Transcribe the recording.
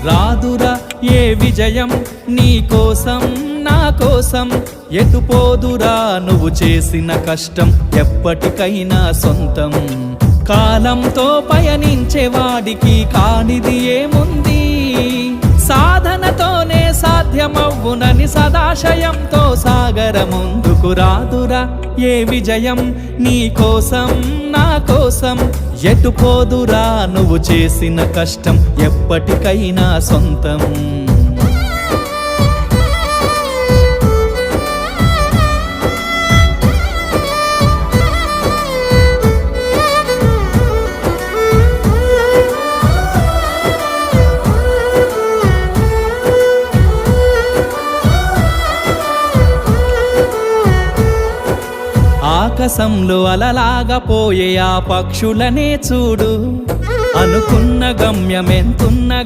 రాదురా ఏ విజయం నీ కోసం నా కోసం, ఎటుపోదురా నువ్వు చేసిన కష్టం ఎప్పటికైనా సొంతం. కాలంతో పయనించేవాడికి కానిది ఏముంది, సాధనతోనే సాధ్యమవ్వునని సదాశయంతో సాగర ముందుకు. రాదురా ఏ విజయం నీ కోసం నా కోసం, ఎటుపోదురా నువ్వు చేసిన కష్టం ఎప్పటికైనా సొంతం. ఆకాశంలో అలలాగా పోయే ఆ పక్షులనే చూడు, అనుకున్న గమ్యమెంతున్న